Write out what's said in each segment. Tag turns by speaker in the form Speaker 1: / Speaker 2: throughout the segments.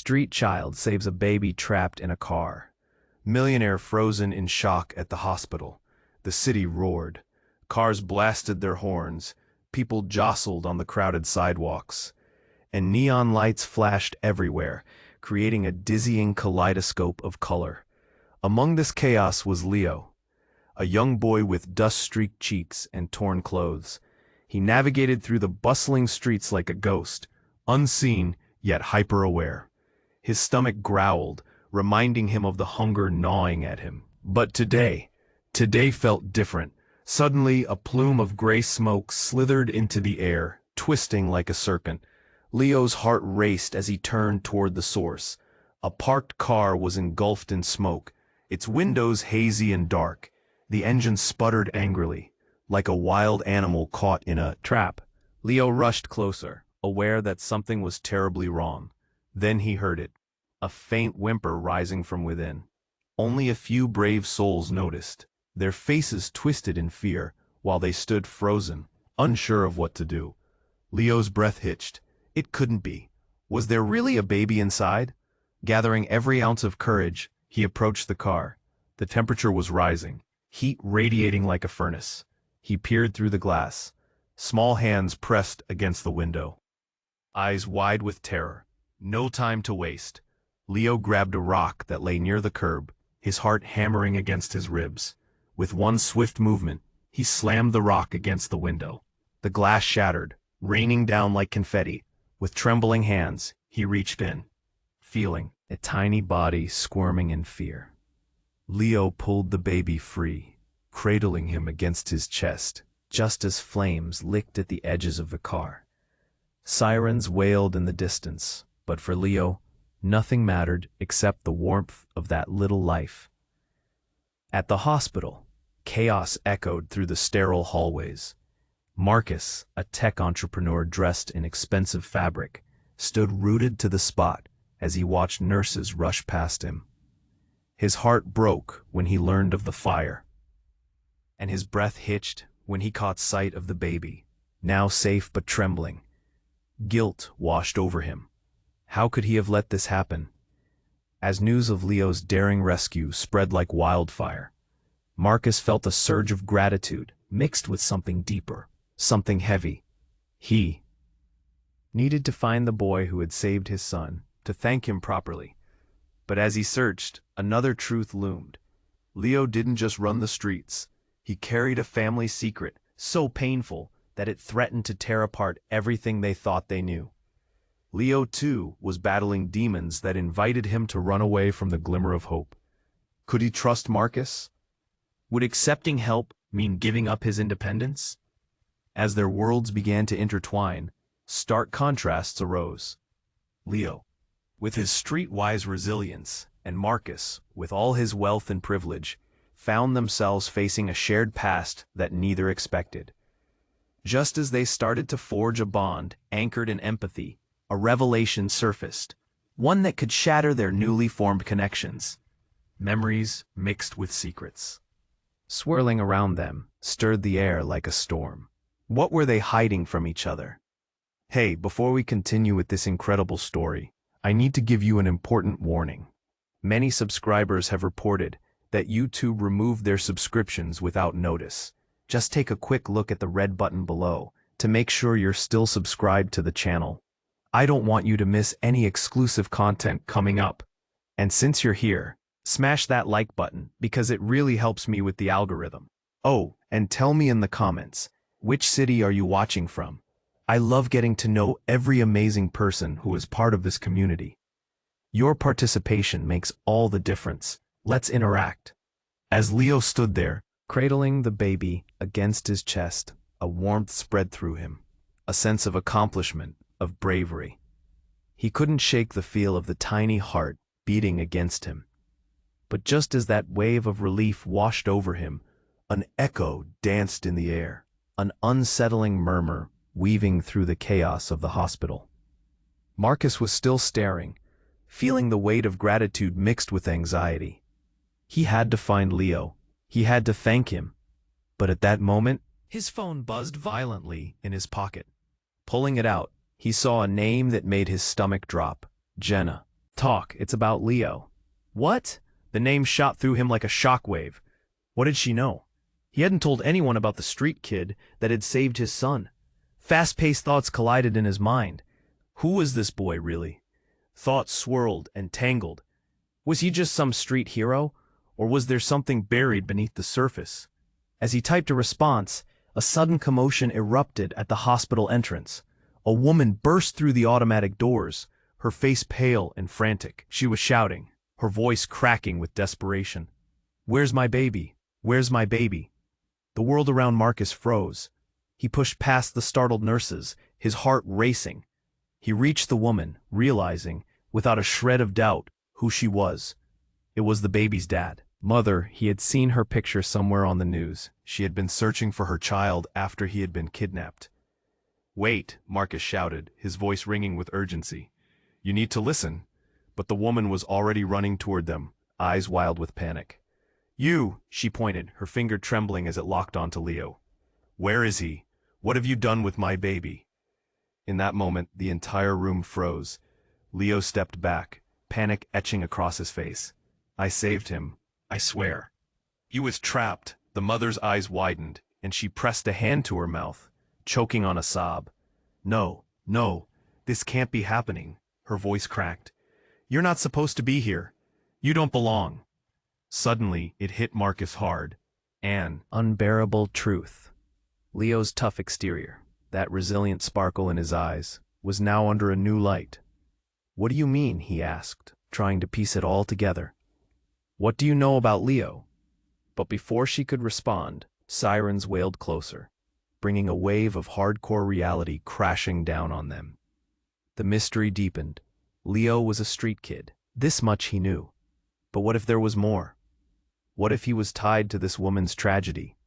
Speaker 1: Street child saves a baby trapped in a car. Millionaire frozen in shock at the hospital. The city roared. Cars blasted their horns. People jostled on the crowded sidewalks. And neon lights flashed everywhere, creating a dizzying kaleidoscope of color. Among this chaos was Leo, a young boy with dust-streaked cheeks and torn clothes. He navigated through the bustling streets like a ghost, unseen yet hyper-aware. His stomach growled, reminding him of the hunger gnawing at him. But today felt different. Suddenly, a plume of gray smoke slithered into the air, twisting like a serpent. Leo's heart raced as he turned toward the source. A parked car was engulfed in smoke, its windows hazy and dark. The engine sputtered angrily, like a wild animal caught in a trap. Leo rushed closer, aware that something was terribly wrong. Then he heard it, a faint whimper rising from within. Only a few brave souls noticed, their faces twisted in fear, while they stood frozen, unsure of what to do. Leo's breath hitched. It couldn't be. Was there really a baby inside? Gathering every ounce of courage, he approached the car. The temperature was rising, heat radiating like a furnace. He peered through the glass, small hands pressed against the window. Eyes wide with terror. No time to waste. Leo grabbed a rock that lay near the curb, his heart hammering against his ribs. With one swift movement, he slammed the rock against the window. The glass shattered, raining down like confetti. With trembling hands, he reached in, feeling a tiny body squirming in fear. Leo pulled the baby free, cradling him against his chest, just as flames licked at the edges of the car. Sirens wailed in the distance, but for Leo, nothing mattered except the warmth of that little life. At the hospital, chaos echoed through the sterile hallways. Marcus, a tech entrepreneur dressed in expensive fabric, stood rooted to the spot as he watched nurses rush past him. His heart broke when he learned of the fire, and his breath hitched when he caught sight of the baby, now safe but trembling. Guilt washed over him. How could he have let this happen? As news of Leo's daring rescue spread like wildfire, Marcus felt a surge of gratitude mixed with something deeper, something heavy. He needed to find the boy who had saved his son, to thank him properly. But as he searched, another truth loomed. Leo didn't just run the streets. He carried a family secret, so painful that it threatened to tear apart everything they thought they knew. Leo, too, was battling demons that invited him to run away from the glimmer of hope. Could he trust Marcus? Would accepting help mean giving up his independence? As their worlds began to intertwine, stark contrasts arose. Leo, with his streetwise resilience, and Marcus, with all his wealth and privilege, found themselves facing a shared past that neither expected. Just as they started to forge a bond anchored in empathy, a revelation surfaced, one that could shatter their newly formed connections. Memories mixed with secrets, swirling around them, stirred the air like a storm. What were they hiding from each other? Hey, before we continue with this incredible story, I need to give you an important warning. Many subscribers have reported that YouTube removed their subscriptions without notice. Just take a quick look at the red button below to make sure you're still subscribed to the channel. I don't want you to miss any exclusive content coming up. And since you're here, smash that like button because it really helps me with the algorithm. Oh, and tell me in the comments, which city are you watching from? I love getting to know every amazing person who is part of this community. Your participation makes all the difference. Let's interact. As Leo stood there, cradling the baby against his chest, a warmth spread through him, a sense of accomplishment, of bravery. He couldn't shake the feel of the tiny heart beating against him. But just as that wave of relief washed over him, an echo danced in the air, an unsettling murmur weaving through the chaos of the hospital. Marcus was still staring, feeling the weight of gratitude mixed with anxiety. He had to find Leo. He had to thank him. But at that moment, his phone buzzed violently in his pocket. Pulling it out, he saw a name that made his stomach drop. Jenna. Talk, it's about Leo. What? The name shot through him like a shockwave. What did she know? He hadn't told anyone about the street kid that had saved his son. Fast-paced thoughts collided in his mind. Who was this boy, really? Thoughts swirled and tangled. Was he just some street hero, or was there something buried beneath the surface? As he typed a response, a sudden commotion erupted at the hospital entrance. A woman burst through the automatic doors, her face pale and frantic. She was shouting, her voice cracking with desperation. "Where's my baby? Where's my baby?" The world around Marcus froze. He pushed past the startled nurses, his heart racing. He reached the woman, realizing, without a shred of doubt, who she was. It was the baby's dad. Mother, he had seen her picture somewhere on the news. She had been searching for her child after he had been kidnapped. "Wait," Marcus shouted, his voice ringing with urgency. "You need to listen." But the woman was already running toward them, eyes wild with panic. "You," she pointed, her finger trembling as it locked onto Leo. "Where is he? What have you done with my baby?" In that moment, the entire room froze. Leo stepped back, panic etching across his face. "I saved him, I swear." He was trapped. The mother's eyes widened, and she pressed a hand to her mouth, choking on a sob. "No, no, this can't be happening," her voice cracked. "You're not supposed to be here. You don't belong." Suddenly, it hit Marcus hard. An unbearable truth. Leo's tough exterior, that resilient sparkle in his eyes, was now under a new light. "What do you mean?" he asked, trying to piece it all together. "What do you know about Leo?" But before she could respond, sirens wailed closer, bringing a wave of hardcore reality crashing down on them. The mystery deepened. Leo was a street kid. This much he knew. But what if there was more? What if he was tied to this woman's tragedy?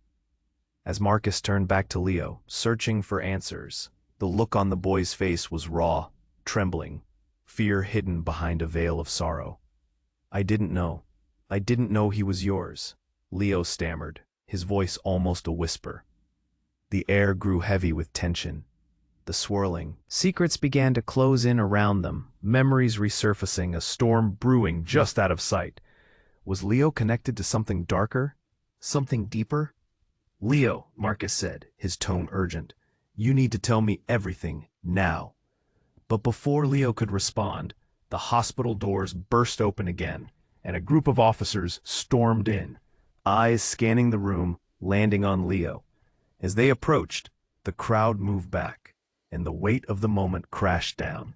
Speaker 1: As Marcus turned back to Leo, searching for answers, the look on the boy's face was raw, trembling, fear hidden behind a veil of sorrow. "I didn't know. I didn't know he was yours," Leo stammered, his voice almost a whisper. The air grew heavy with tension. The swirling secrets began to close in around them, memories resurfacing, a storm brewing just out of sight. Was Leo connected to something darker? Something deeper? "Leo," Marcus said, his tone urgent, "you need to tell me everything, now." But before Leo could respond, the hospital doors burst open again, and a group of officers stormed in, eyes scanning the room, landing on Leo. As they approached, the crowd moved back, and the weight of the moment crashed down.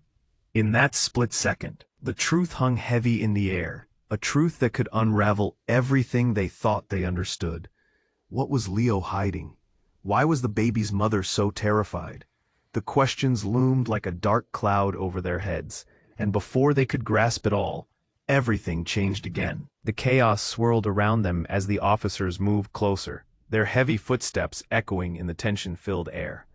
Speaker 1: In that split second, the truth hung heavy in the air, a truth that could unravel everything they thought they understood. What was Leo hiding? Why was the baby's mother so terrified? The questions loomed like a dark cloud over their heads, and before they could grasp it all, everything changed again. The chaos swirled around them as the officers moved closer, their heavy footsteps echoing in the tension-filled air.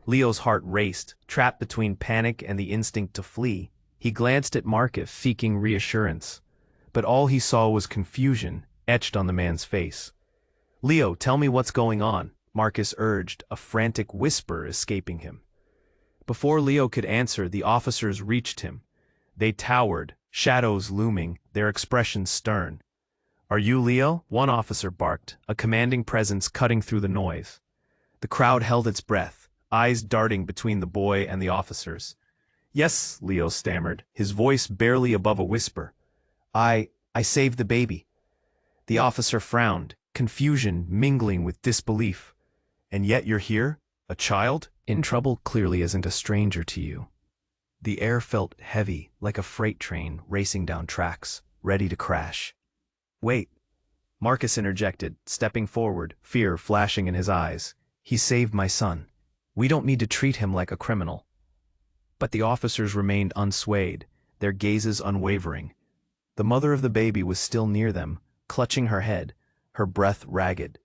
Speaker 1: Leo's heart raced, trapped between panic and the instinct to flee. He glanced at Marcus, seeking reassurance. But all he saw was confusion, etched on the man's face. "Leo, tell me what's going on," Marcus urged, a frantic whisper escaping him. Before Leo could answer, the officers reached him. They towered, shadows looming, their expressions stern. "Are you Leo?" one officer barked, a commanding presence cutting through the noise. The crowd held its breath, eyes darting between the boy and the officers. "Yes," Leo stammered, his voice barely above a whisper. I saved the baby." The officer frowned, confusion mingling with disbelief. "And yet you're here? A child? In trouble clearly isn't a stranger to you." The air felt heavy, like a freight train racing down tracks, ready to crash. "Wait," Marcus interjected, stepping forward, fear flashing in his eyes. "He saved my son. We don't need to treat him like a criminal." But the officers remained unswayed, their gazes unwavering. The mother of the baby was still near them, clutching her head, her breath ragged.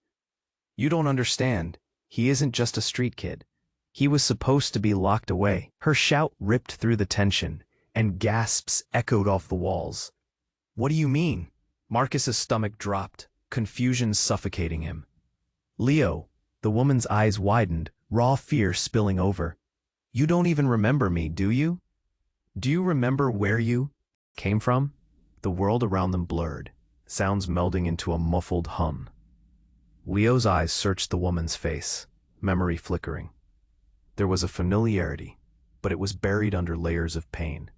Speaker 1: "You don't understand. He isn't just a street kid. He was supposed to be locked away." Her shout ripped through the tension, and gasps echoed off the walls. "What do you mean?" Marcus's stomach dropped, confusion suffocating him. "Leo," the woman's eyes widened, raw fear spilling over. "You don't even remember me, do you? Do you remember where you came from? The world around them blurred, sounds melding into a muffled hum. Leo's eyes searched the woman's face, memory flickering. There was a familiarity, but it was buried under layers of pain.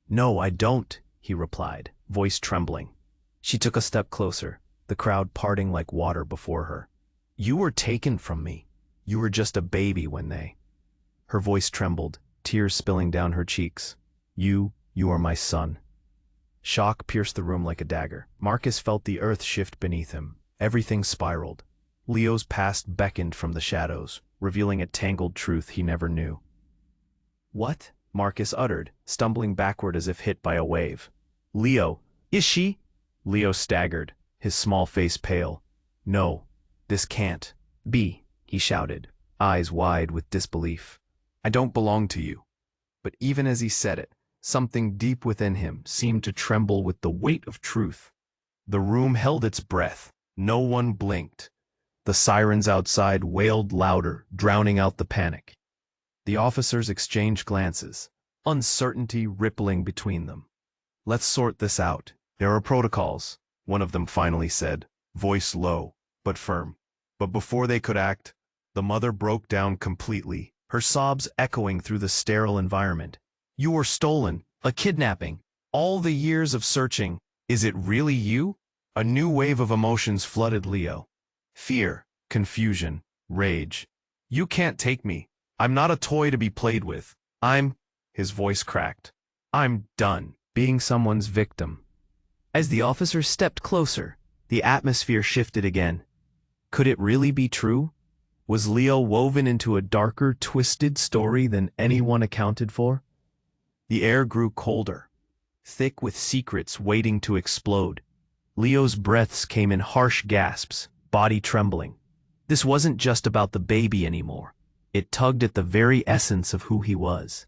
Speaker 1: "No, I don't," he replied, voice trembling. She took a step closer, the crowd parting like water before her. "You were taken from me. You were just a baby when they—" Her voice trembled, tears spilling down her cheeks. You are my son." Shock pierced the room like a dagger. Marcus felt the earth shift beneath him. Everything spiraled. Leo's past beckoned from the shadows, revealing a tangled truth he never knew. "What?" Marcus uttered, stumbling backward as if hit by a wave. "Leo, is she?" Leo staggered, his small face pale. "No, this can't be," he shouted, eyes wide with disbelief. "I don't belong to you." But even as he said it, something deep within him seemed to tremble with the weight of truth. The room held its breath. No one blinked. The sirens outside wailed louder, drowning out the panic. The officers exchanged glances, uncertainty rippling between them. "Let's sort this out. There are protocols," one of them finally said, voice low, but firm. But before they could act, the mother broke down completely, her sobs echoing through the sterile environment. "You were stolen, a kidnapping, all the years of searching. Is it really you?" A new wave of emotions flooded Leo. Fear, confusion, rage. "You can't take me. I'm not a toy to be played with. His voice cracked. "I'm done being someone's victim." As the officers stepped closer, the atmosphere shifted again. Could it really be true? Was Leo woven into a darker, twisted story than anyone accounted for? The air grew colder, thick with secrets waiting to explode. Leo's breaths came in harsh gasps, body trembling. This wasn't just about the baby anymore. It tugged at the very essence of who he was.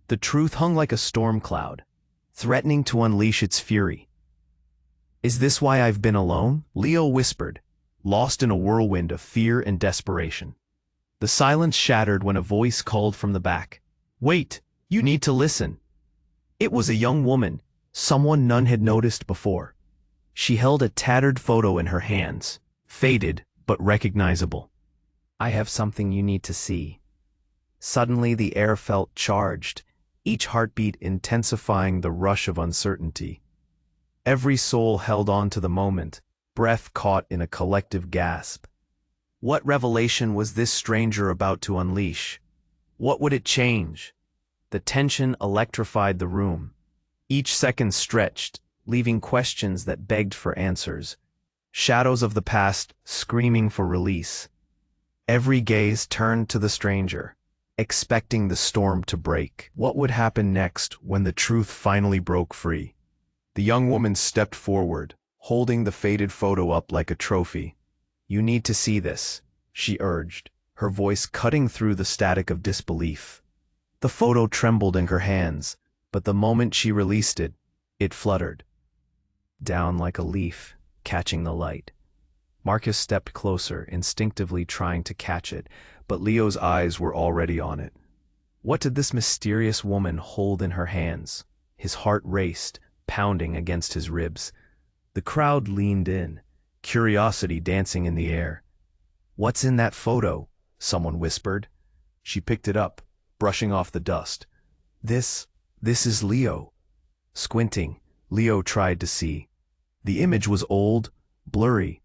Speaker 1: The truth hung like a storm cloud, threatening to unleash its fury. "Is this why I've been alone?" Leo whispered, lost in a whirlwind of fear and desperation. The silence shattered when a voice called from the back. "Wait, you need to listen." It was a young woman, someone none had noticed before. She held a tattered photo in her hands, faded but recognizable. "I have something you need to see." Suddenly the air felt charged, each heartbeat intensifying the rush of uncertainty. Every soul held on to the moment, breath caught in a collective gasp. What revelation was this stranger about to unleash? What would it change? The tension electrified the room. Each second stretched, leaving questions that begged for answers. Shadows of the past screaming for release. Every gaze turned to the stranger, expecting the storm to break. What would happen next when the truth finally broke free? The young woman stepped forward, holding the faded photo up like a trophy. "You need to see this," she urged, her voice cutting through the static of disbelief. The photo trembled in her hands, but the moment she released it, it fluttered down like a leaf, catching the light. Marcus stepped closer, instinctively trying to catch it, but Leo's eyes were already on it. What did this mysterious woman hold in her hands? His heart raced, pounding against his ribs. The crowd leaned in, curiosity dancing in the air. "What's in that photo?" someone whispered. She picked it up, brushing off the dust. This is Leo." Squinting, Leo tried to see. The image was old, blurry,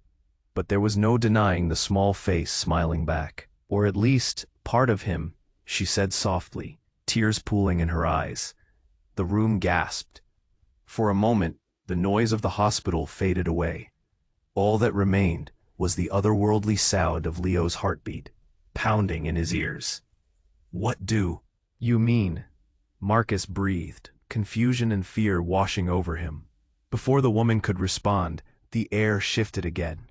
Speaker 1: but there was no denying the small face smiling back. "Or at least, part of him," she said softly, tears pooling in her eyes. The room gasped. For a moment, the noise of the hospital faded away. All that remained was the otherworldly sound of Leo's heartbeat, pounding in his ears. "What do you mean?" Marcus breathed, confusion and fear washing over him. Before the woman could respond, the air shifted again.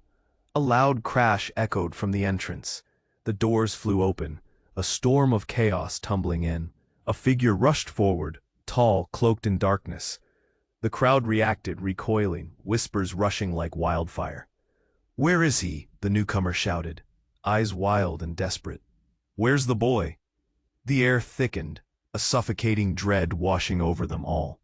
Speaker 1: A loud crash echoed from the entrance. The doors flew open, a storm of chaos tumbling in. A figure rushed forward, tall, cloaked in darkness. The crowd reacted, recoiling, whispers rushing like wildfire. "Where is he?" the newcomer shouted, eyes wild and desperate. "Where's the boy?" The air thickened, a suffocating dread washing over them all.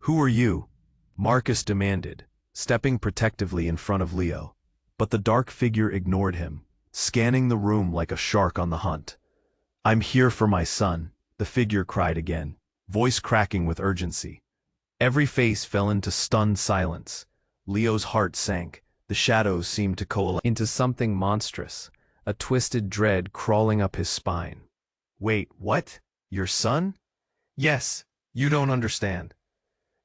Speaker 1: Who are you? Marcus demanded, stepping protectively in front of Leo. But the dark figure ignored him, scanning the room like a shark on the hunt. I'm here for my son, the figure cried again, voice cracking with urgency. Every face fell into stunned silence. Leo's heart sank. The shadows seemed to coalesce into something monstrous, a twisted dread crawling up his spine. Wait, what? Your son? Yes, you don't understand.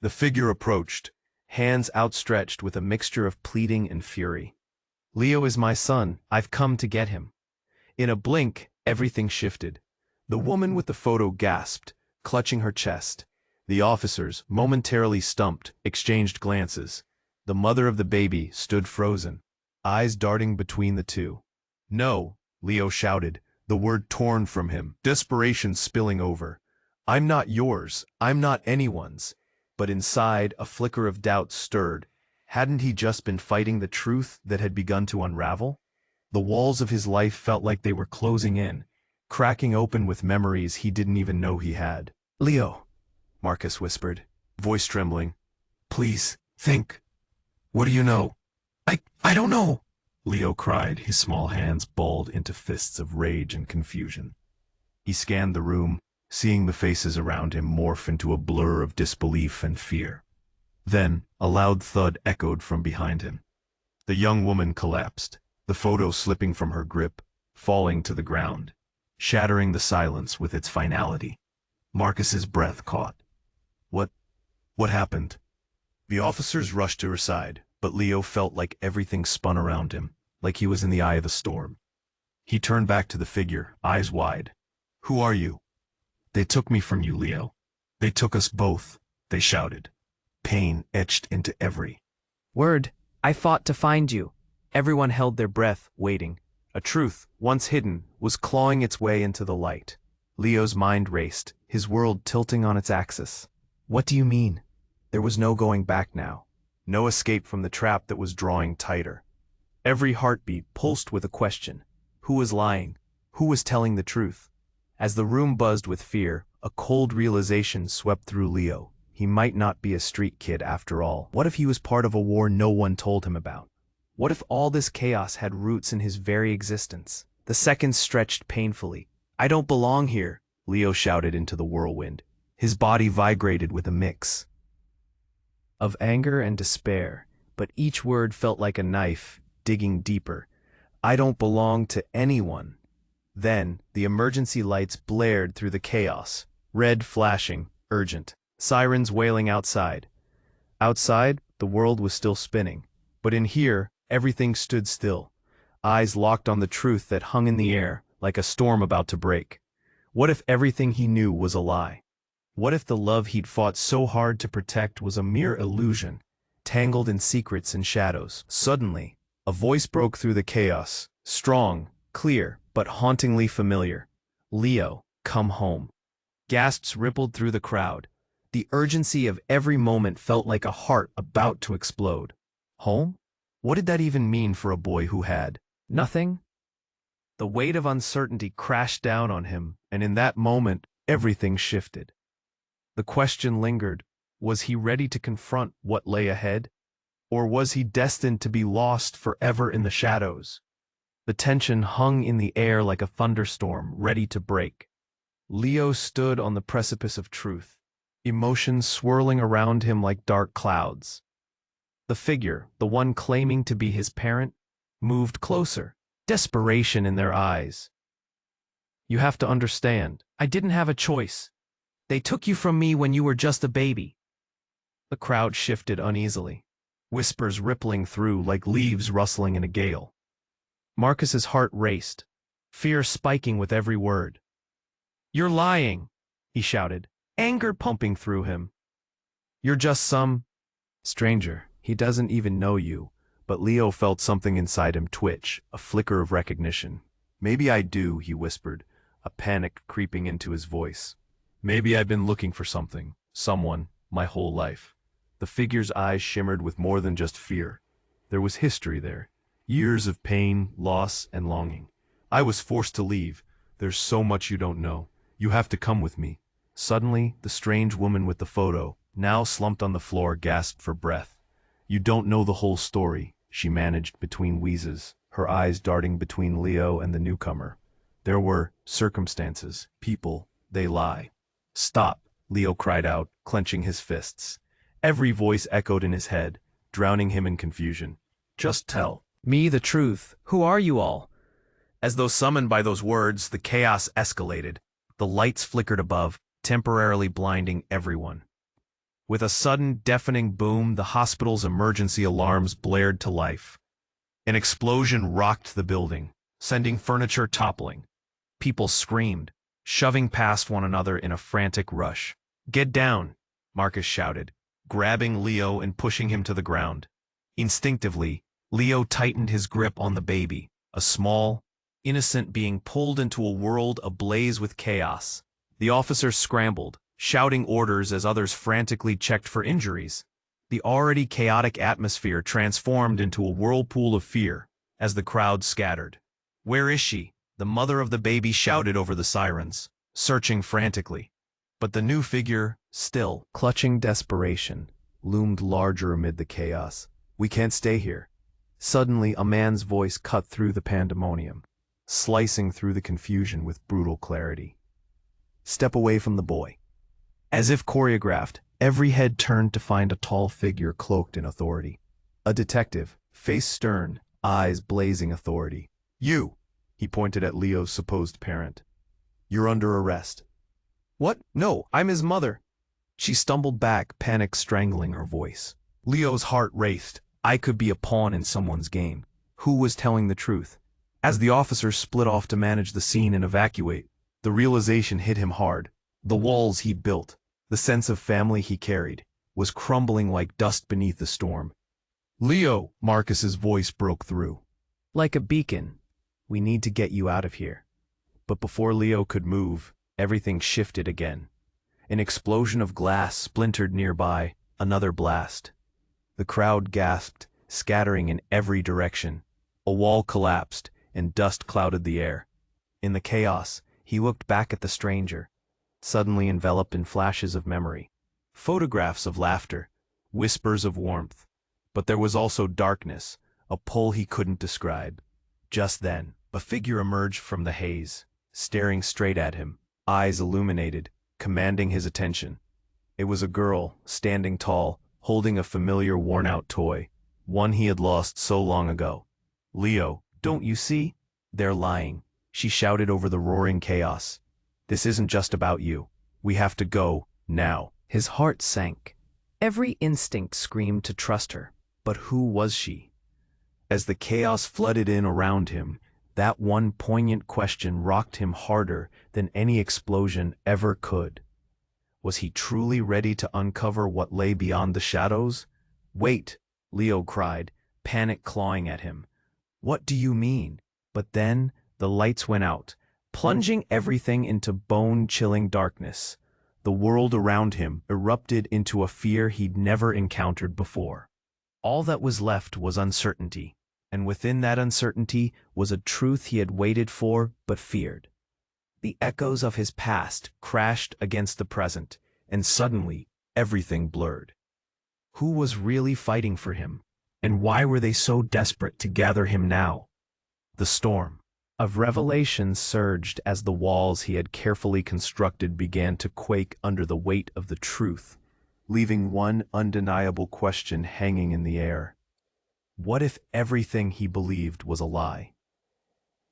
Speaker 1: The figure approached, hands outstretched with a mixture of pleading and fury. Leo is my son, I've come to get him. In a blink, everything shifted. The woman with the photo gasped, clutching her chest. The officers, momentarily stumped, exchanged glances. The mother of the baby stood frozen, eyes darting between the two. No, Leo shouted, the word torn from him, desperation spilling over. I'm not yours, I'm not anyone's. But inside, a flicker of doubt stirred. Hadn't he just been fighting the truth that had begun to unravel? The walls of his life felt like they were closing in, cracking open with memories he didn't even know he had. Leo, Marcus whispered, voice trembling. Please, think. What do you know? I don't know, Leo cried, his small hands balled into fists of rage and confusion. He scanned the room, seeing the faces around him morph into a blur of disbelief and fear. Then, a loud thud echoed from behind him. The young woman collapsed, the photo slipping from her grip, falling to the ground, shattering the silence with its finality. Marcus's breath caught. What happened? The officers rushed to her side, but Leo felt like everything spun around him, like he was in the eye of a storm. He turned back to the figure, eyes wide. Who are you? They took me from you, Leo. They took us both, they shouted. Pain etched into every
Speaker 2: word. I fought to find you. Everyone held their breath, waiting.
Speaker 1: A truth, once hidden, was clawing its way into the light. Leo's mind raced, his world tilting on its axis. What do you mean? There was no going back now. No escape from the trap that was drawing tighter. Every heartbeat pulsed with a question. Who was lying? Who was telling the truth? As the room buzzed with fear, a cold realization swept through Leo. He might not be a street kid after all. What if he was part of a war no one told him about? What if all this chaos had roots in his very existence? The seconds stretched painfully. I don't belong here, Leo shouted into the whirlwind. His body vibrated with a mix of anger and despair, but each word felt like a knife, digging deeper. I don't belong to anyone. Then, the emergency lights blared through the chaos, red flashing, urgent. Sirens wailing outside. Outside, the world was still spinning. But in here, everything stood still. Eyes locked on the truth that hung in the air, like a storm about to break. What if everything he knew was a lie? What if the love he'd fought so hard to protect was a mere illusion, tangled in secrets and shadows? Suddenly, a voice broke through the chaos, strong, clear, but hauntingly familiar. Leo, come home. Gasps rippled through the crowd. The urgency of every moment felt like a heart about to explode. Home? What did that even mean for a boy who had nothing? The weight of uncertainty crashed down on him, and in that moment, everything shifted. The question lingered. Was he ready to confront what lay ahead? Or was he destined to be lost forever in the shadows? The tension hung in the air like a thunderstorm, ready to break. Leo stood on the precipice of truth, emotions swirling around him like dark clouds. The figure, the one claiming to be his parent, moved closer, desperation in their eyes. You have to understand, I didn't have a choice. They took you from me when you were just a baby. The crowd shifted uneasily, whispers rippling through like leaves rustling in a gale. Marcus's heart raced, fear spiking with every word. You're lying, he shouted, anger pumping through him. You're just some stranger. He doesn't even know you. But Leo felt something inside him twitch, a flicker of recognition. Maybe I do, he whispered, a panic creeping into his voice. Maybe I've been looking for something, someone, my whole life. The figure's eyes shimmered with more than just fear. There was history there. Years of pain, loss, and longing. I was forced to leave. There's so much you don't know. You have to come with me. Suddenly, the strange woman with the photo, now slumped on the floor, gasped for breath. "You don't know the whole story," she managed between wheezes, her eyes darting between Leo and the newcomer. "There were circumstances, people, they lie." "Stop," Leo cried out, clenching his fists. Every voice echoed in his head, drowning him in confusion. "Just tell
Speaker 2: Me the truth. Who are you all?
Speaker 1: As though summoned by those words, the chaos escalated. The lights flickered above, temporarily blinding everyone. With a sudden, deafening boom, the hospital's emergency alarms blared to life. An explosion rocked the building, sending furniture toppling. People screamed, shoving past one another in a frantic rush. "Get down," Marcus shouted, grabbing Leo and pushing him to the ground. Instinctively, Leo tightened his grip on the baby, a small, innocent being pulled into a world ablaze with chaos. The officers scrambled, shouting orders as others frantically checked for injuries. The already chaotic atmosphere transformed into a whirlpool of fear as the crowd scattered. "Where is she?" the mother of the baby shouted over the sirens, searching frantically. But the new figure, still clutching desperation, loomed larger amid the chaos. "We can't stay here." Suddenly, a man's voice cut through the pandemonium, slicing through the confusion with brutal clarity. "Step away from the boy." As if choreographed, every head turned to find a tall figure cloaked in authority. A detective, face stern, eyes blazing authority. "You!" He pointed at Leo's supposed parent. "You're under arrest." "What? No, I'm his mother." She stumbled back, panic strangling her voice. Leo's heart raced. I could be a pawn in someone's game. Who was telling the truth? As the officers split off to manage the scene and evacuate, the realization hit him hard. The walls he built, the sense of family he carried, was crumbling like dust beneath the storm. "Leo," Marcus's voice broke through.
Speaker 2: Like a beacon. We need to get you out of here.
Speaker 1: But before Leo could move, everything shifted again. An explosion of glass splintered nearby, another blast. The crowd gasped, scattering in every direction. A wall collapsed, and dust clouded the air. In the chaos, he looked back at the stranger, suddenly enveloped in flashes of memory. Photographs of laughter, whispers of warmth. But there was also darkness, a pull he couldn't describe. Just then, a figure emerged from the haze, staring straight at him, eyes illuminated, commanding his attention. It was a girl, standing tall, holding a familiar worn-out toy, one he had lost so long ago. "Leo, don't you see? They're lying," she shouted over the roaring chaos. "This isn't just about you. We have to go, now."
Speaker 2: His heart sank. Every instinct screamed to trust her.
Speaker 1: But who was she? As the chaos flooded in around him, that one poignant question rocked him harder than any explosion ever could. Was he truly ready to uncover what lay beyond the shadows? "Wait," Leo cried, panic clawing at him. "What do you mean?" But then the lights went out, plunging everything into bone-chilling darkness. The world around him erupted into a fear he'd never encountered before. All that was left was uncertainty, and within that uncertainty was a truth he had waited for but feared. The echoes of his past crashed against the present, and suddenly everything blurred. Who was really fighting for him, and why were they so desperate to gather him now? The storm of revelation surged as the walls he had carefully constructed began to quake under the weight of the truth, leaving one undeniable question hanging in the air. What if everything he believed was a lie?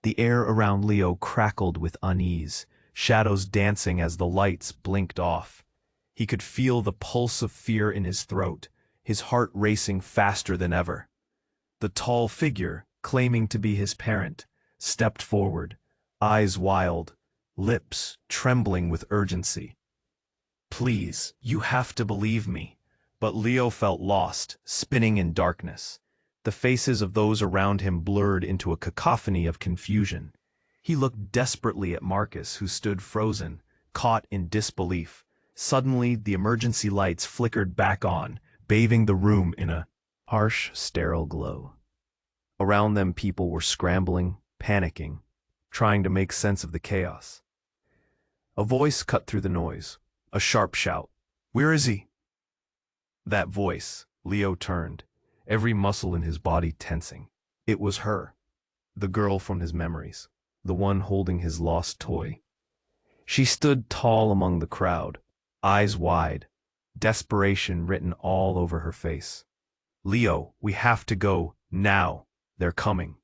Speaker 1: The air around Leo crackled with unease, shadows dancing as the lights blinked off. He could feel the pulse of fear in his throat, his heart racing faster than ever. The tall figure, claiming to be his parent, stepped forward, eyes wild, lips trembling with urgency. "Please, you have to believe me." But Leo felt lost, spinning in darkness. The faces of those around him blurred into a cacophony of confusion. He looked desperately at Marcus, who stood frozen, caught in disbelief. Suddenly, the emergency lights flickered back on, bathing the room in a harsh, sterile glow. Around them, people were scrambling, panicking, trying to make sense of the chaos. A voice cut through the noise, a sharp shout. "Where is he?" That voice, Leo turned, every muscle in his body tensing. It was her, the girl from his memories, the one holding his lost toy. She stood tall among the crowd, eyes wide, desperation written all over her face. Leo, we have to go, now. They're coming.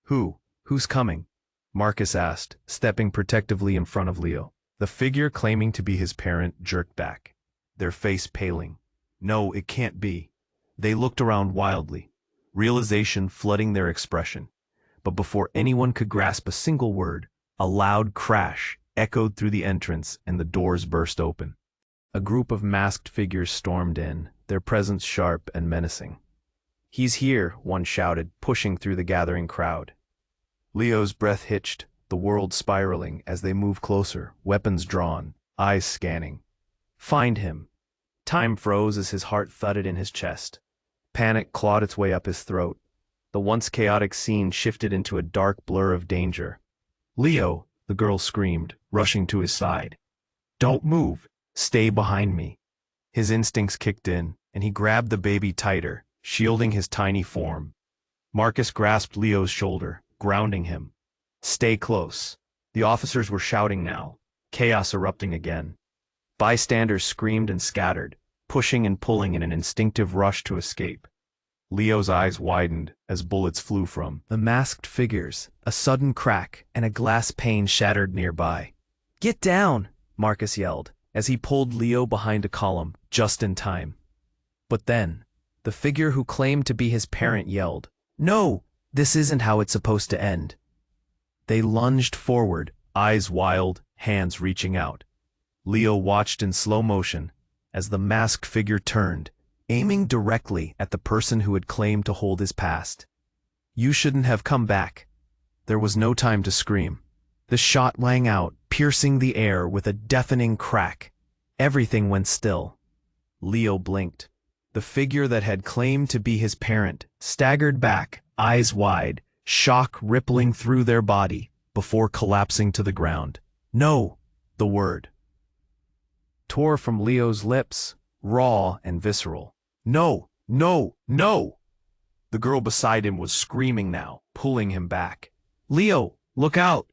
Speaker 1: Who's coming? Marcus asked, stepping protectively in front of Leo. The figure claiming to be his parent jerked back, their face paling. No, it can't be. They looked around wildly, realization flooding their expression. But before anyone could grasp a single word, a loud crash echoed through the entrance and the doors burst open. A group of masked figures stormed in, their presence sharp and menacing. "He's here," one shouted, pushing through the gathering crowd. Leo's breath hitched, the world spiraling as they moved closer, weapons drawn, eyes scanning. Find him. Time froze as his heart thudded in his chest. Panic clawed its way up his throat. The once chaotic scene shifted into a dark blur of danger. "Leo," the girl screamed, rushing to his side. "Don't move. Stay behind me." His instincts kicked in, and he grabbed the baby tighter, shielding his tiny form. Marcus grasped Leo's shoulder, grounding him. "Stay close." The officers were shouting now, chaos erupting again. Bystanders screamed and scattered, pushing and pulling in an instinctive rush to escape. Leo's eyes widened as bullets flew from the masked figures. A sudden crack and a glass pane shattered nearby. "Get down!" Marcus yelled, as he pulled Leo behind a column, just in time. But then, the figure who claimed to be his parent yelled, "No! This isn't how it's supposed to end." They lunged forward, eyes wild, hands reaching out. Leo watched in slow motion as the masked figure turned, aiming directly at the person who had claimed to hold his past. "You shouldn't have come back." There was no time to scream. The shot rang out, piercing the air with a deafening crack. Everything went still. Leo blinked. The figure that had claimed to be his parent staggered back, eyes wide, shock rippling through their body, before collapsing to the ground. "No!" The word tore from Leo's lips, raw and visceral. "No! No! No!" The girl beside him was screaming now, pulling him back. "Leo, look out!"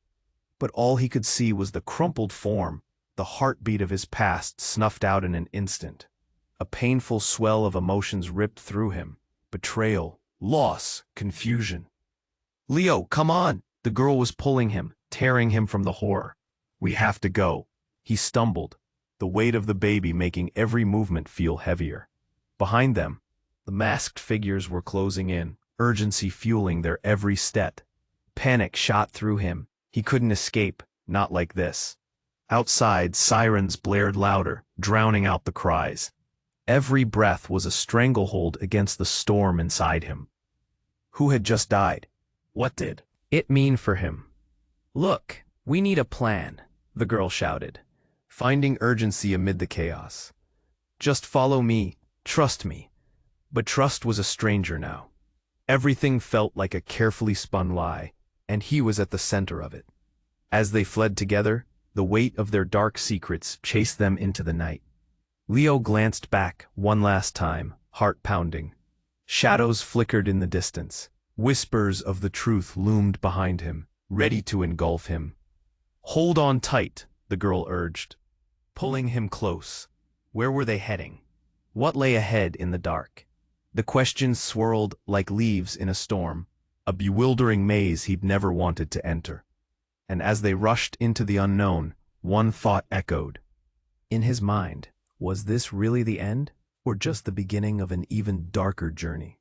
Speaker 1: But all he could see was the crumpled form, the heartbeat of his past snuffed out in an instant. A painful swell of emotions ripped through him. Betrayal, loss, confusion. "Leo, come on!" The girl was pulling him, tearing him from the horror. "We have to go." He stumbled, the weight of the baby making every movement feel heavier. Behind them, the masked figures were closing in, urgency fueling their every step. Panic shot through him. He couldn't escape, not like this. Outside, sirens blared louder, drowning out the cries. Every breath was a stranglehold against the storm inside him. Who had just died? What did it mean for him? "Look, we need a plan," the girl shouted, finding urgency amid the chaos. "Just follow me, trust me." But trust was a stranger now. Everything felt like a carefully spun lie, and he was at the center of it. As they fled together, the weight of their dark secrets chased them into the night. Leo glanced back one last time, heart pounding. Shadows flickered in the distance. Whispers of the truth loomed behind him, ready to engulf him. "Hold on tight," the girl urged, pulling him close. Where were they heading? What lay ahead in the dark? The questions swirled like leaves in a storm, a bewildering maze he'd never wanted to enter. And as they rushed into the unknown, one thought echoed. In his mind, was this really the end, or just the beginning of an even darker journey?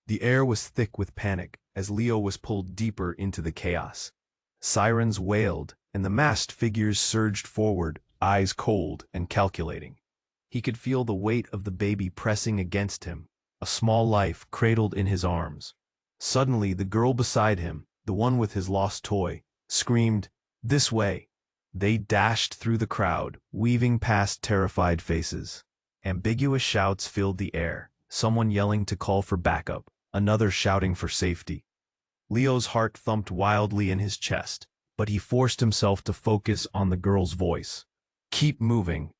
Speaker 1: The air was thick with panic as Leo was pulled deeper into the chaos. Sirens wailed, and the masked figures surged forward, eyes cold and calculating. He could feel the weight of the baby pressing against him, a small life cradled in his arms. Suddenly, the girl beside him, the one with his lost toy, screamed, "This way!" They dashed through the crowd, weaving past terrified faces. Ambiguous shouts filled the air, someone yelling to call for backup, another shouting for safety. Leo's heart thumped wildly in his chest, but he forced himself to focus on the girl's voice. "Keep moving."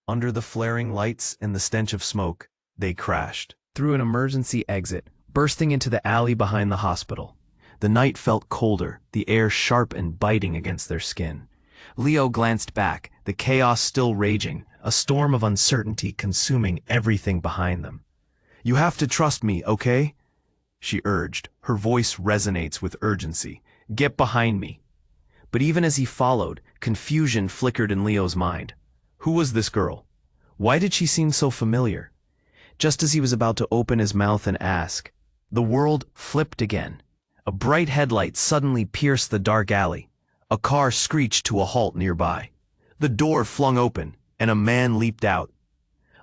Speaker 1: Under the flaring lights and the stench of smoke, They crashed
Speaker 2: through an emergency exit, bursting into the alley behind the hospital.
Speaker 1: The night felt colder, the air sharp and biting against their skin.
Speaker 2: Leo glanced back, the chaos still raging, a storm of uncertainty consuming everything behind them.
Speaker 1: "You have to trust me, okay?" she urged. Her voice resonates with urgency.
Speaker 2: "Get behind me." But even as he followed, confusion flickered in Leo's mind.
Speaker 1: Who was this girl? Why did she seem so familiar?
Speaker 2: Just as he was about to open his mouth and ask, the world flipped again. A bright headlight suddenly pierced the dark alley.
Speaker 1: A car screeched to a halt nearby. The door flung open, and a man leaped out.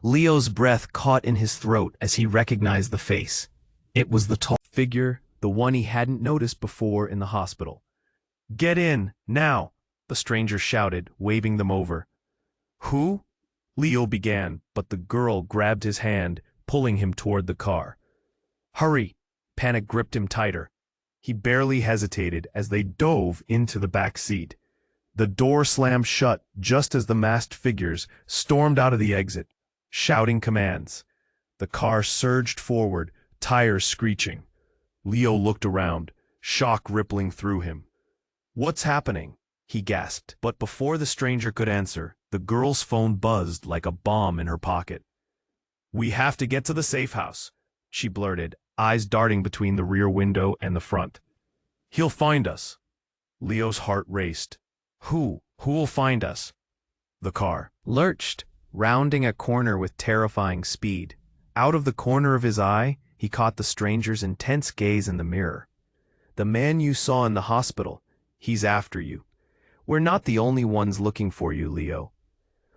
Speaker 2: Leo's breath caught in his throat as he recognized the face. It was the tall
Speaker 1: figure, the one he hadn't noticed before in the hospital. "Get in, now!" the stranger shouted, waving them over. "Who?" Leo began, but the girl grabbed his hand, pulling him toward the car. "Hurry!" Panic gripped him tighter. He barely hesitated as they dove into the back seat. The door slammed shut just as the masked figures stormed out of the exit, shouting commands. The car surged forward, tires screeching. Leo looked around, shock rippling through him. "What's happening?" he gasped. But before the stranger could answer, the girl's phone buzzed like a bomb in her pocket. "We have to get to the safe house," she blurted, eyes darting between the rear window and the front. "He'll find us." Leo's heart raced. Who'll find us?" The car
Speaker 2: lurched, rounding a corner with terrifying speed.
Speaker 1: Out of the corner of his eye, he caught the stranger's intense gaze in the mirror. "The man you saw in the hospital, he's after you. We're not the only ones looking for you, Leo."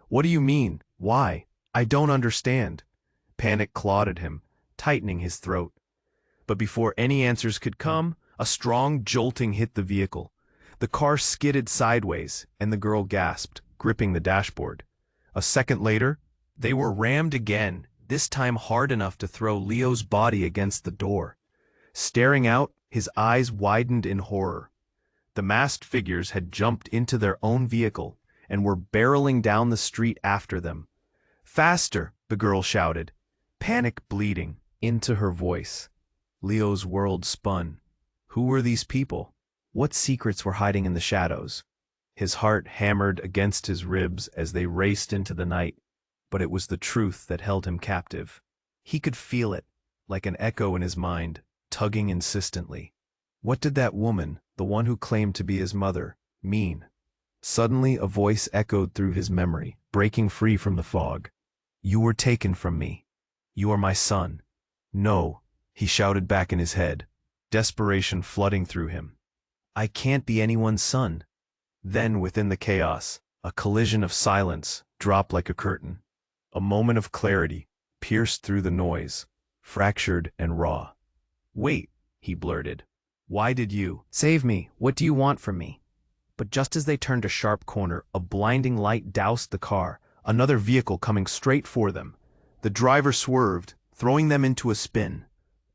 Speaker 1: "What do you mean? Why? I don't understand." Panic clawed at him, tightening his throat. But before any answers could come, a strong jolting hit the vehicle. The car skidded sideways, and the girl gasped, gripping the dashboard. A second later, they were rammed again, this time hard enough to throw Leo's body against the door. Staring out, his eyes widened in horror. The masked figures had jumped into their own vehicle and were barreling down the street after them. "Faster!" the girl shouted, panic bleeding into her voice. Leo's world spun. Who were these people? What secrets were hiding in the shadows? His heart hammered against his ribs as they raced into the night, but it was the truth that held him captive. He could feel it, like an echo in his mind, tugging insistently. What did that woman, the one who claimed to be his mother, mean? Suddenly a voice echoed through his memory, breaking free from the fog. "You were taken from me. You are my son." "No," he shouted back in his head, desperation flooding through him. "I can't be anyone's son." Then, within the chaos, a collision of silence dropped like a curtain. A moment of clarity pierced through the noise, fractured and raw. "Wait," he blurted. "Why did you
Speaker 2: "Save me, what do you want from me?" But just as they turned a sharp corner, a blinding light doused the car, another vehicle coming straight for them. The driver swerved, throwing them into a spin.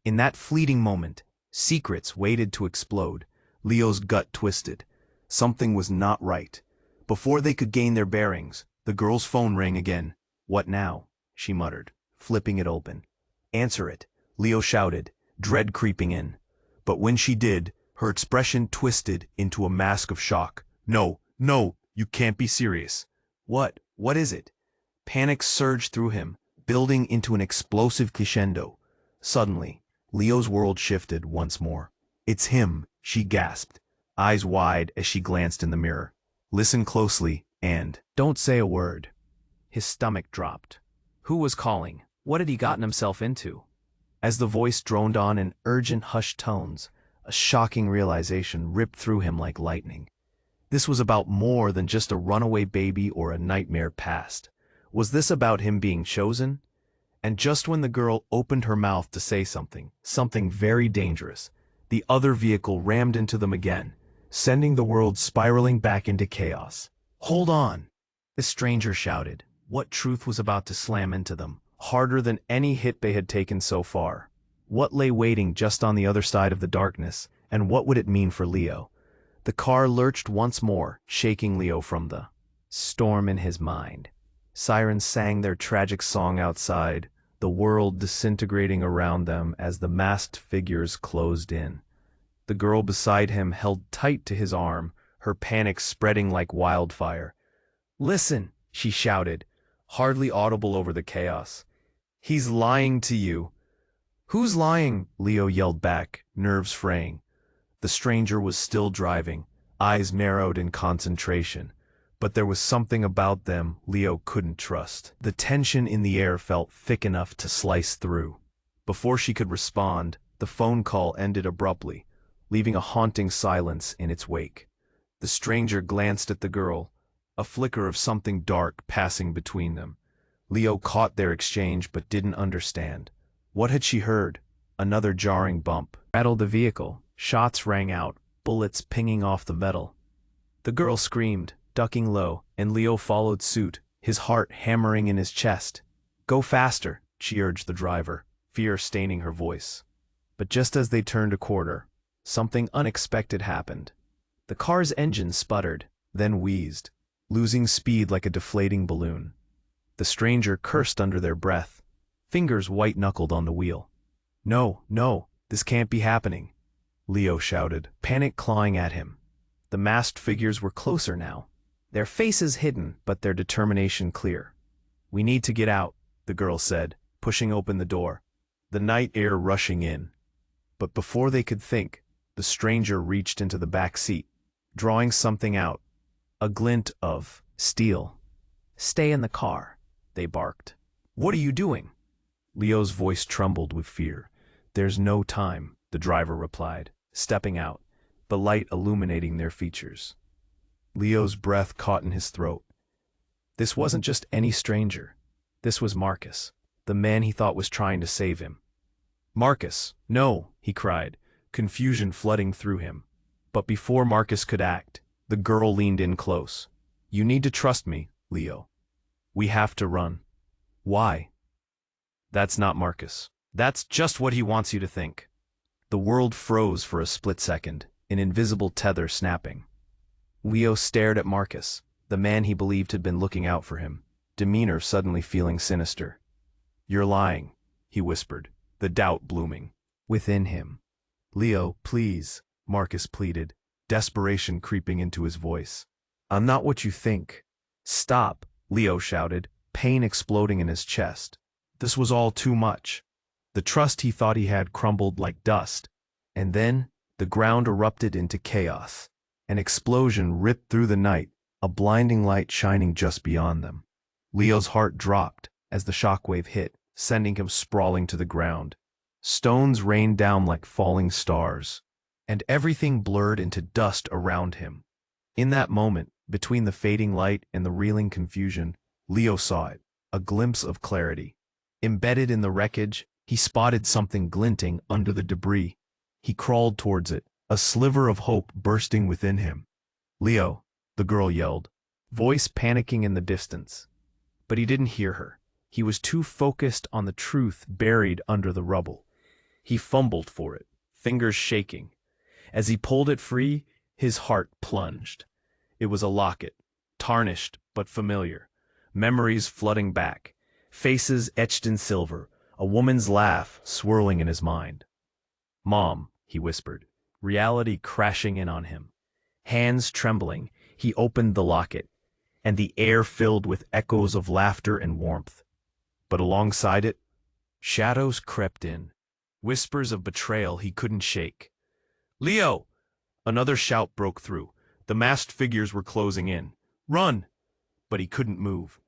Speaker 2: In that fleeting moment, secrets waited to explode. Leo's gut twisted. Something was not right. Before they could gain their bearings, the girl's phone rang again. "What now?" she muttered, flipping it open. "Answer it," Leo shouted, dread creeping in. But when she did, her expression twisted into a mask of shock. No, you can't be serious." What is it?" Panic surged through him, building into an explosive crescendo. Suddenly, Leo's world shifted once more. "It's him," she gasped, eyes wide as she glanced in the mirror. "Listen closely, and "Don't say a word." His stomach dropped. Who was calling? What had he gotten himself into? As the voice droned on in urgent, hushed tones, a shocking realization ripped through him like lightning. This was about more than just a runaway baby or a nightmare past. Was this about him being chosen? And just when the girl opened her mouth to say something very dangerous, the other vehicle rammed into them again, sending the world spiraling back into chaos. "Hold on!" the stranger shouted. What truth was about to slam into them, harder than any hit they had taken so far? What lay waiting just on the other side of the darkness, and what would it mean for Leo? The car lurched once more, shaking Leo from the storm in his mind. Sirens sang their tragic song outside, the world disintegrating around them as the masked figures closed in. The girl beside him held tight to his arm, her panic spreading like wildfire. "Listen," she shouted, hardly audible over the chaos. "He's lying to you." "Who's lying?" Leo yelled back, nerves fraying. The stranger was still driving, eyes narrowed in concentration. But there was something about them Leo couldn't trust. The tension in the air felt thick enough to slice through. Before she could respond, the phone call ended abruptly, leaving a haunting silence in its wake. The stranger glanced at the girl, a flicker of something dark passing between them. Leo caught their exchange but didn't understand. What had she heard? Another jarring bump rattled the vehicle. Shots rang out, bullets pinging off the metal. The girl screamed, ducking low, and Leo followed suit, his heart hammering in his chest. "Go faster," she urged the driver, fear staining her voice. But just as they turned a corner, something unexpected happened. The car's engine sputtered, then wheezed, losing speed like a deflating balloon. The stranger cursed under their breath, fingers white-knuckled on the wheel. "No, no, this can't be happening," Leo shouted, panic clawing at him. The masked figures were closer now, their faces hidden but their determination clear. "We need to get out," the girl said, pushing open the door, the night air rushing in. But before they could think, the stranger reached into the back seat, drawing something out, a glint of steel. "Stay in the car," they barked. "What are you doing?" Leo's voice trembled with fear. "There's no time," the driver replied, stepping out, the light illuminating their features. Leo's breath caught in his throat. This wasn't just any stranger. This was Marcus, the man he thought was trying to save him. "Marcus, no," he cried, confusion flooding through him. But before Marcus could act, the girl leaned in close. "You need to trust me, Leo. We have to run." "Why?" "That's not Marcus. That's just what he wants you to think." The world froze for a split second, an invisible tether snapping. Leo stared at Marcus, the man he believed had been looking out for him, demeanor suddenly feeling sinister. "You're lying," he whispered, the doubt blooming within him. "Leo, please," Marcus pleaded, desperation creeping into his voice. "I'm not what you think." "Stop," Leo shouted, pain exploding in his chest. This was all too much. The trust he thought he had crumbled like dust. And then, the ground erupted into chaos. An explosion ripped through the night, a blinding light shining just beyond them. Leo's heart dropped as the shockwave hit, sending him sprawling to the ground. Stones rained down like falling stars, and everything blurred into dust around him. In that moment, between the fading light and the reeling confusion, Leo saw it, a glimpse of clarity. Embedded in the wreckage, he spotted something glinting under the debris. He crawled towards it, a sliver of hope bursting within him. "Leo," the girl yelled, voice panicking in the distance. But he didn't hear her. He was too focused on the truth buried under the rubble. He fumbled for it, fingers shaking. As he pulled it free, his heart plunged. It was a locket, tarnished but familiar, memories flooding back, faces etched in silver, a woman's laugh swirling in his mind. "Mom," he whispered, reality crashing in on him. Hands trembling, he opened the locket, and the air filled with echoes of laughter and warmth. But alongside it, shadows crept in, whispers of betrayal he couldn't shake. "Leo!" Another shout broke through. The masked figures were closing in. "Run!" But he couldn't move.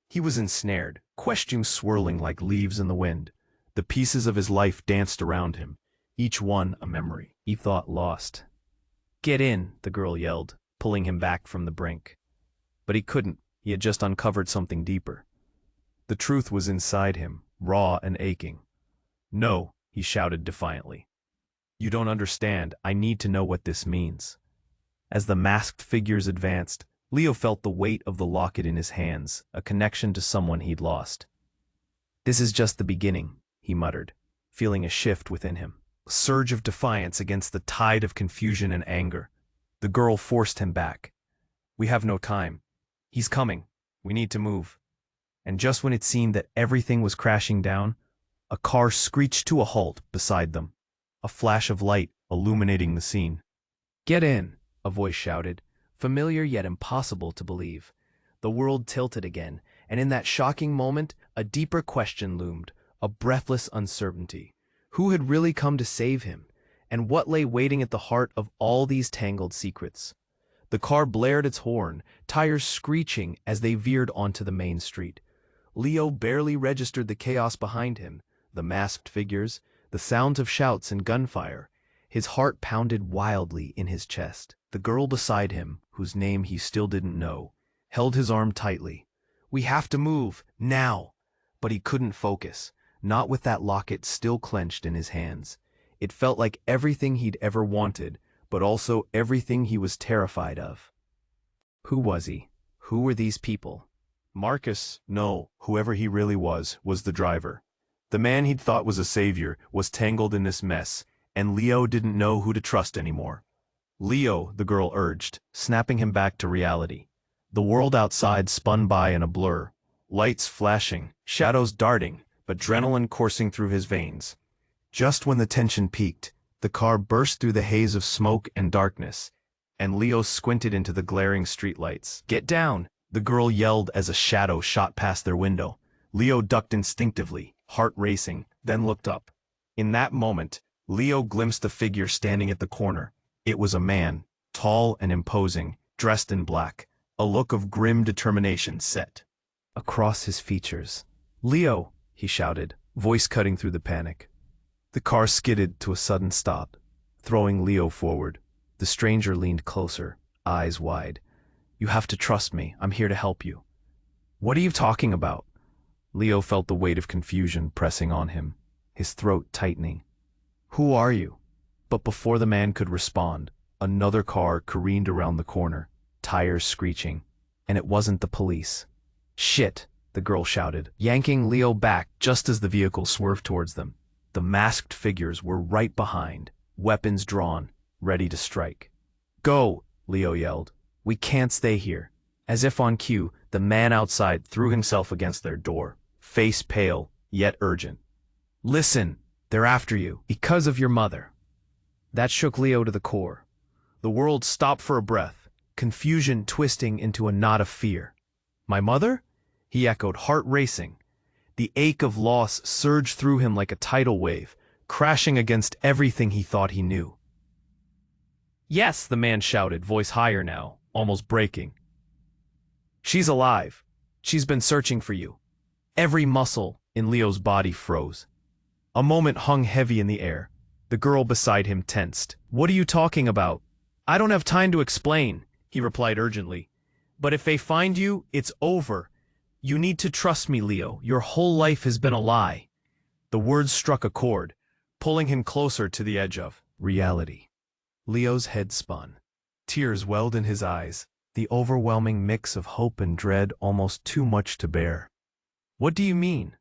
Speaker 2: He was ensnared, questions swirling like leaves in the wind. The pieces of his life danced around him, each one a memory he thought lost. "Get in," the girl yelled, pulling him back from the brink. But he couldn't. He had just uncovered something deeper. The truth was inside him, raw and aching. "No," he shouted defiantly. "You don't understand. I need to know what this means." As the masked figures advanced, Leo felt the weight of the locket in his hands, a connection to someone he'd lost. "This is just the beginning," he muttered, feeling a shift within him, a surge of defiance against the tide of confusion and anger. The girl forced him back. "We have no time. He's coming. We need to move." And just when it seemed that everything was crashing down, A car screeched to a halt beside them, a flash of light illuminating the scene. "Get in," a voice shouted, familiar yet impossible to believe. The world tilted again, and in that shocking moment, a deeper question loomed, a breathless uncertainty. Who had really come to save him, and what lay waiting at the heart of all these tangled secrets? The car blared its horn, tires screeching as they veered onto the main street. Leo barely registered the chaos behind him, the masked figures, the sounds of shouts and gunfire. His heart pounded wildly in his chest. The girl beside him, whose name he still didn't know, held his arm tightly. "We have to move, now!" But he couldn't focus, not with that locket still clenched in his hands. It felt like everything he'd ever wanted, but also everything he was terrified of. Who was he? Who were these people?
Speaker 1: Marcus, no, whoever he really was the driver. The man he'd thought was a savior was tangled in this mess, and Leo didn't know who to trust anymore. "Leo," the girl urged, snapping him back to reality. The world outside spun by in a blur, lights flashing, shadows darting, adrenaline coursing through his veins. Just when the tension peaked, the car burst through the haze of smoke and darkness, and Leo squinted into the glaring streetlights. "Get down!" the girl yelled as a shadow shot past their window. Leo ducked instinctively, heart racing, then looked up. In that moment, Leo glimpsed a figure standing at the corner. It was a man, tall and imposing, dressed in black, a look of grim determination set across his features. "Leo!" he shouted, voice cutting through the panic. The car skidded to a sudden stop, throwing Leo forward. The stranger leaned closer, eyes wide. "You have to trust me. I'm here to help you." "What are you talking about?" Leo felt the weight of confusion pressing on him, his throat tightening. "Who are you?" But before the man could respond, another car careened around the corner, tires screeching, and it wasn't the police. "Shit!" the girl shouted, yanking Leo back just as the vehicle swerved towards them. The masked figures were right behind, weapons drawn, ready to strike. "Go!" Leo yelled. "We can't stay here." As if on cue, the man outside threw himself against their door, face pale, yet urgent. "Listen, they're after you, because of your mother." That shook Leo to the core. The world stopped for a breath, confusion twisting into a knot of fear. "My mother?" he echoed, heart racing. The ache of loss surged through him like a tidal wave, crashing against everything he thought he knew. "Yes," the man shouted, voice higher now, almost breaking. "She's alive. She's been searching for you." Every muscle in Leo's body froze. A moment hung heavy in the air. The girl beside him tensed. "What are you talking about?" "I don't have time to explain," he replied urgently. "But if they find you, it's over. You need to trust me, Leo. Your whole life has been a lie." The words struck a chord, pulling him closer to the edge of reality. Leo's head spun. Tears welled in his eyes, the overwhelming mix of hope and dread almost too much to bear. "What do you mean?"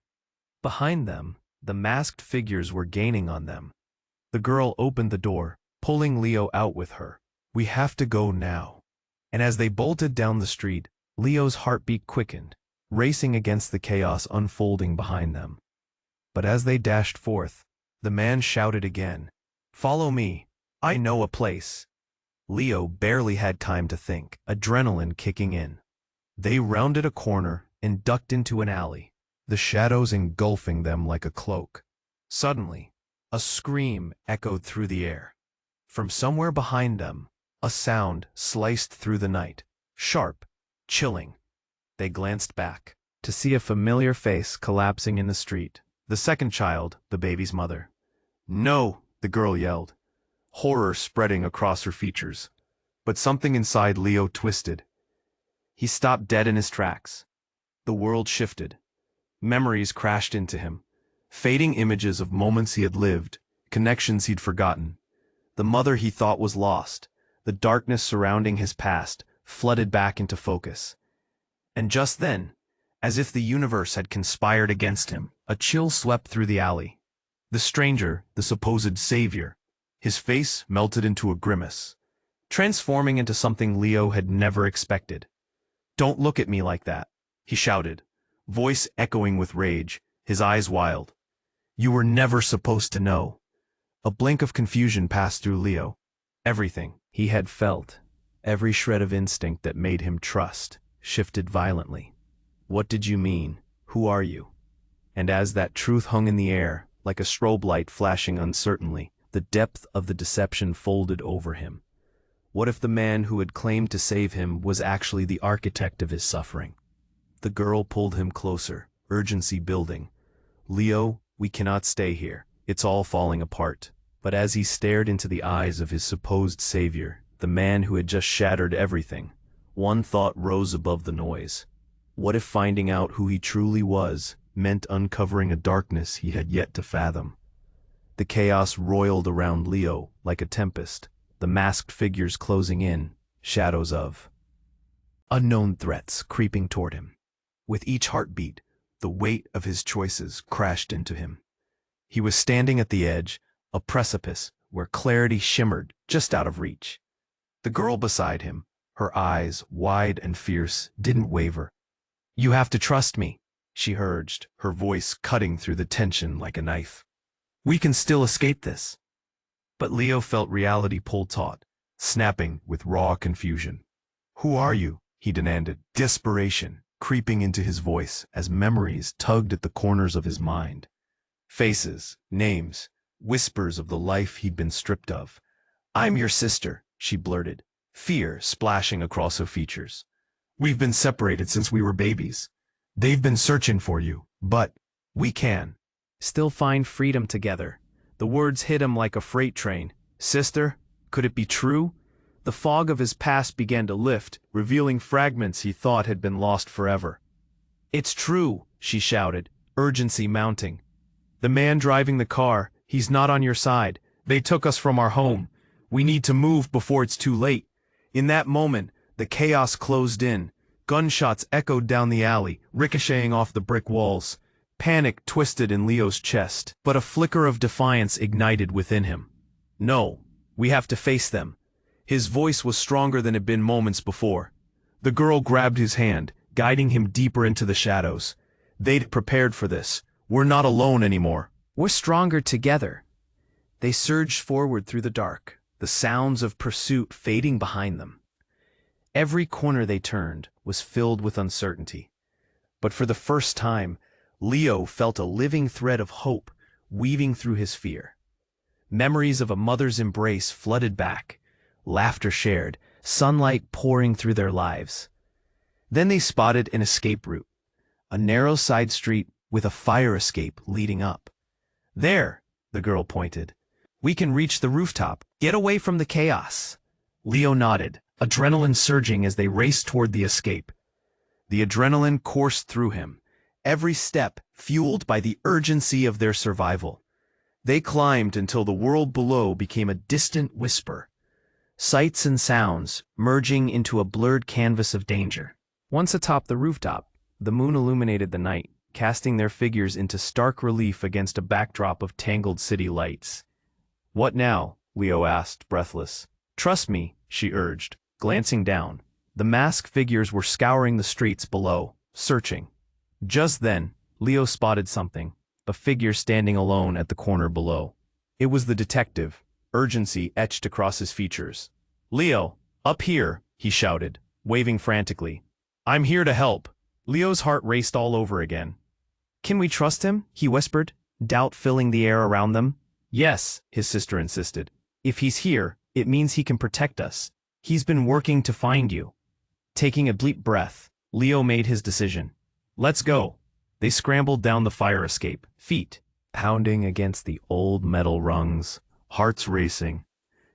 Speaker 1: Behind them, the masked figures were gaining on them. The girl opened the door, pulling Leo out with her. "We have to go now." And as they bolted down the street, Leo's heartbeat quickened, racing against the chaos unfolding behind them. But as they dashed forth, the man shouted again, "Follow me. I know a place." Leo barely had time to think, adrenaline kicking in. They rounded a corner and ducked into an alley, the shadows engulfing them like a cloak. Suddenly, a scream echoed through the air. From somewhere behind them, a sound sliced through the night, sharp, chilling. They glanced back, to see a familiar face collapsing in the street. The second child, the baby's mother. "No!" the girl yelled, horror spreading across her features. But something inside Leo twisted. He stopped dead in his tracks. The world shifted. Memories crashed into him, fading images of moments he had lived, connections he'd forgotten. The mother he thought was lost, the darkness surrounding his past, flooded back into focus. And just then, as if the universe had conspired against him, a chill swept through the alley. The stranger, the supposed savior, his face melted into a grimace, transforming into something Leo had never expected. "Don't look at me like that," he shouted, voice echoing with rage, his eyes wild.
Speaker 2: You were never supposed to know. A blink of confusion passed through Leo. Everything he had felt, every shred of instinct that made him trust, shifted violently. What did you mean? Who are you? And as that truth hung in the air, like a strobe light flashing uncertainly, the depth of the deception folded over him. What if the man who had claimed to save him was actually the architect of his suffering? The girl pulled him closer, urgency building. Leo, we cannot stay here. It's all falling apart. But as he stared into the eyes of his supposed savior, the man who had just shattered everything, one thought rose above the noise. What if finding out who he truly was meant uncovering a darkness he had yet to fathom? The chaos roiled around Leo like a tempest, the masked figures closing in, shadows of unknown threats creeping toward him. With each heartbeat, the weight of his choices crashed into him. He was standing at the edge, a precipice where clarity shimmered just out of reach. The girl beside him, her eyes wide and fierce, didn't waver. "You have to trust me," she urged, her voice cutting through the tension like a knife. "We can still escape this." But Leo felt reality pull taut, snapping with raw confusion. "Who are you?" he demanded, desperation creeping into his voice as memories tugged at the corners of his mind. Faces, names, whispers of the life he'd been stripped of. "I'm your sister," she blurted, fear splashing across her features. "We've been separated since we were babies. They've been searching for you, but we can still find freedom together." The words hit him like a freight train. Sister? Could it be true? The fog of his past began to lift, revealing fragments he thought had been lost forever. "It's true," she shouted, urgency mounting. "The man driving the car, he's not on your side. They took us from our home. We need to move before it's too late." In that moment, the chaos closed in. Gunshots echoed down the alley, ricocheting off the brick walls. Panic twisted in Leo's chest, but a flicker of defiance ignited within him. "No, we have to face them." His voice was stronger than it had been moments before. The girl grabbed his hand, guiding him deeper into the shadows. They'd prepared for this. "We're not alone anymore. We're stronger together." They surged forward through the dark, the sounds of pursuit fading behind them. Every corner they turned was filled with uncertainty. But for the first time, Leo felt a living thread of hope weaving through his fear. Memories of a mother's embrace flooded back, laughter shared, sunlight pouring through their lives. Then they spotted an escape route, a narrow side street with a fire escape leading up. "There," the girl pointed. "We can reach the rooftop, get away from the chaos." Leo nodded, adrenaline surging as they raced toward the escape. The adrenaline coursed through him, every step fueled by the urgency of their survival. They climbed until the world below became a distant whisper, sights and sounds merging into a blurred canvas of danger. Once atop the rooftop, the moon illuminated the night, casting their figures into stark relief against a backdrop of tangled city lights. "What now?" Leo asked, breathless. "Trust me," she urged, glancing down. The masked figures were scouring the streets below, searching. Just then, Leo spotted something, a figure standing alone at the corner below. It was the detective, urgency etched across his features. "Leo, up here," he shouted, waving frantically. "I'm here to help." Leo's heart raced all over again. "Can we trust him?" he whispered, doubt filling the air around them. "Yes," his sister insisted. "If he's here, it means he can protect us. He's been working to find you." Taking a deep breath, Leo made his decision. "Let's go." They scrambled down the fire escape, feet pounding against the old metal rungs, hearts racing.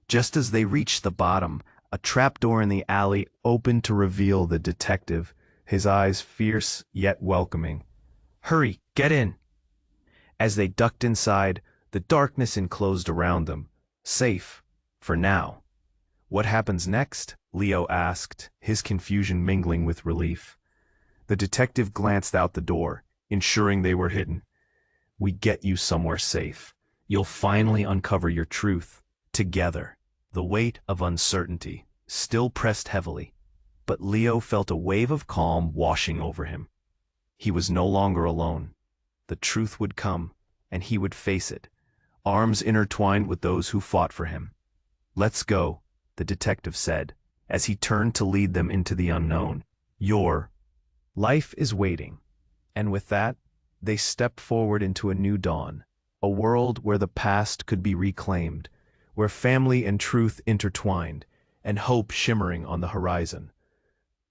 Speaker 2: Just as they reached the bottom, a trapdoor in the alley opened to reveal the detective, his eyes fierce yet welcoming. "Hurry, get in." As they ducked inside, the darkness enclosed around them, safe, for now. "What happens next?" Leo asked, his confusion mingling with relief. The detective glanced out the door, ensuring they were hidden. "We get you somewhere safe. You'll finally uncover your truth, together." The weight of uncertainty still pressed heavily, but Leo felt a wave of calm washing over him. He was no longer alone. The truth would come, and he would face it, arms intertwined with those who fought for him. "Let's go," the detective said, as he turned to lead them into the unknown. "Your life is waiting." And with that, they stepped forward into a new dawn, a world where the past could be reclaimed, where family and truth intertwined, and hope shimmering on the horizon.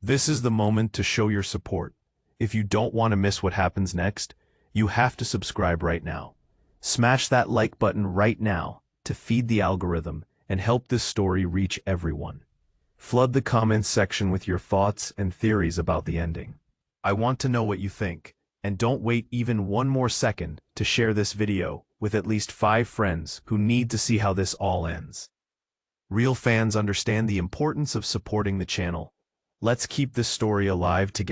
Speaker 2: This is the moment to show your support. If you don't want to miss what happens next, you have to subscribe right now. Smash that like button right now to feed the algorithm and help this story reach everyone. Flood the comments section with your thoughts and theories about the ending. I want to know what you think, and don't wait even one more second to share this video with at least 5 friends who need to see how this all ends. Real fans understand the importance of supporting the channel. Let's keep this story alive together.